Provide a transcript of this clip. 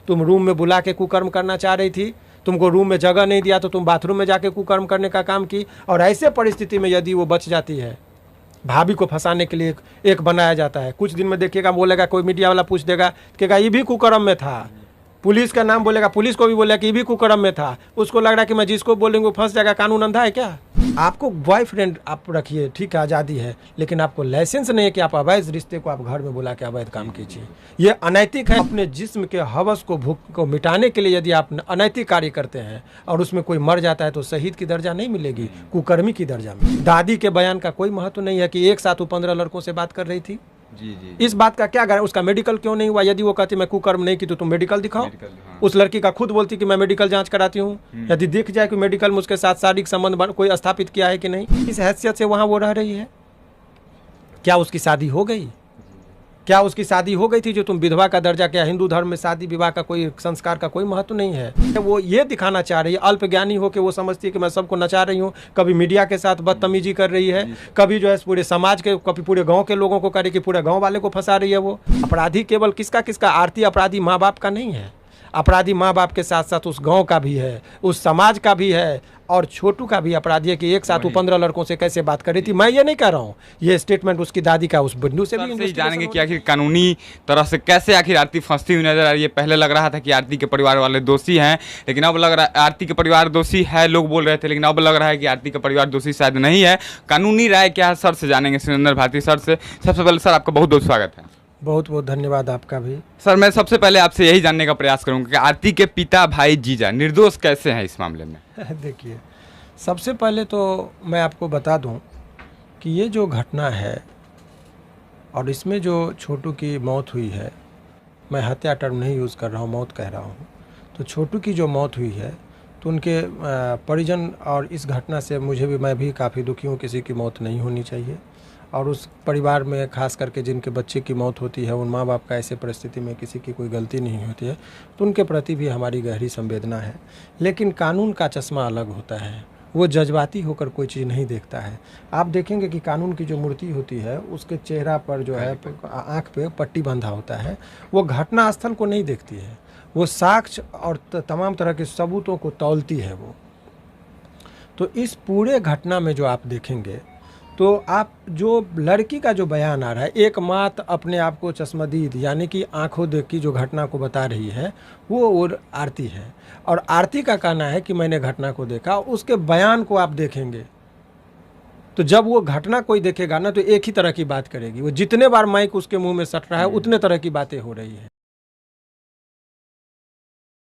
तुम रूम में बुला के कुकर्म करना चाह रही थी, तुमको रूम में जगह नहीं दिया तो तुम बाथरूम में जाके कुकर्म करने का काम की। और ऐसे परिस्थिति में यदि वो बच जाती है, भाभी को फंसाने के लिए एक बनाया जाता है, कुछ दिन में देखिएगा बोलेगा, कोई मीडिया वाला पूछ देगा कि ये भी कुकर्म में था, पुलिस का नाम बोलेगा, पुलिस को भी बोलेगा कि ये भी कुकर्म में था, उसको लग रहा है कि मैं जिसको बोलेंगे वो फंस जाएगा। कानून अंधा है क्या? आपको बॉयफ्रेंड आप रखिए, ठीक है, आज़ादी है, लेकिन आपको लाइसेंस नहीं है कि आप अवैध रिश्ते को आप घर में बुला के अवैध काम कीजिए। ये अनैतिक है। अपने जिस्म के हवस को, भूख को मिटाने के लिए यदि आप अनैतिक कार्य करते हैं और उसमें कोई मर जाता है तो शहीद की दर्जा नहीं मिलेगी, कुकर्मी की दर्जा में। दादी के बयान का कोई महत्व नहीं है कि एक साथ वो 15 लड़कों से बात कर रही थी। जी। इस बात का क्या उसका मेडिकल क्यों नहीं हुआ? यदि वो कहती मैं कुकर्म नहीं की तो तुम मेडिकल दिखाओ। हाँ। उस लड़की का खुद बोलती कि मैं मेडिकल जांच कराती हूँ। यदि दिख जाए कि मेडिकल में उसके साथ शारीरिक संबंध कोई स्थापित किया है कि नहीं, इस हैसियत से वहां वो रह रही है। क्या उसकी शादी हो गई? क्या उसकी शादी हो गई थी जो तुम विधवा का दर्जा? क्या हिंदू धर्म में शादी विवाह का कोई संस्कार का कोई महत्व नहीं है? वो ये दिखाना चाह रही है, अल्पज्ञानी हो के वो समझती है कि मैं सबको नचा रही हूँ। कभी मीडिया के साथ बदतमीजी कर रही है, कभी जो है पूरे समाज के, कभी पूरे गांव के लोगों को करे कि पूरे गांव वाले को फंसा रही है। वो अपराधी केवल किसका? आरती अपराधी माँ बाप का नहीं है। अपराधी माँ बाप के साथ साथ उस गांव का भी है, उस समाज का भी है, और छोटू का भी अपराधी है कि एक साथ वो 15 लड़कों से कैसे बात कर रही थी। मैं ये नहीं कह रहा हूँ, ये स्टेटमेंट उसकी दादी का उस बिंदु से भी जानेंगे कि आखिर कानूनी तरह से कैसे आखिर आरती फंसती हुई नजर आ रही है। पहले लग रहा था कि आरती के परिवार वाले दोषी हैं, लेकिन अब लग रहा है आरती के परिवार दोषी है, लोग बोल रहे थे, लेकिन अब लग रहा है कि आरती का परिवार दोषी शायद नहीं है। कानूनी राय क्या है सर से जानेंगे, सुरेंद्र भारती सर से। सबसे पहले सर आपका बहुत बहुत स्वागत है। बहुत बहुत धन्यवाद आपका भी। सर मैं सबसे पहले आपसे यही जानने का प्रयास करूंगा कि आरती के पिता भाई जीजा निर्दोष कैसे हैं इस मामले में? देखिए, सबसे पहले तो मैं आपको बता दूं कि ये जो घटना है और इसमें जो छोटू की मौत हुई है, मैं हत्या टर्म नहीं यूज़ कर रहा हूँ, मौत कह रहा हूँ। तो छोटू की जो मौत हुई है तो उनके परिजन और इस घटना से मैं भी काफ़ी दुखी हूँ। किसी की मौत नहीं होनी चाहिए, और उस परिवार में खास करके जिनके बच्चे की मौत होती है, उन माँ बाप का ऐसे परिस्थिति में किसी की कोई गलती नहीं होती है, तो उनके प्रति भी हमारी गहरी संवेदना है। लेकिन कानून का चश्मा अलग होता है, वो जज्बाती होकर कोई चीज़ नहीं देखता है। आप देखेंगे कि कानून की जो मूर्ति होती है उसके चेहरा पर जो है आँख पे पट्टी बंधा होता है, वो घटना स्थल को नहीं देखती है, वो साक्ष्य और तमाम तरह के सबूतों को तौलती है वो। तो इस पूरे घटना में जो आप देखेंगे तो आप जो लड़की का जो बयान आ रहा है, एक मात अपने आप को चश्मदीद यानी कि आंखों देख की जो घटना को बता रही है वो आरती है, और आरती का कहना है कि मैंने घटना को देखा। उसके बयान को आप देखेंगे तो जब वो घटना कोई देखेगा ना तो एक ही तरह की बात करेगी। वो जितने बार माइक उसके मुंह में सट रहा है उतने तरह की बातें हो रही है।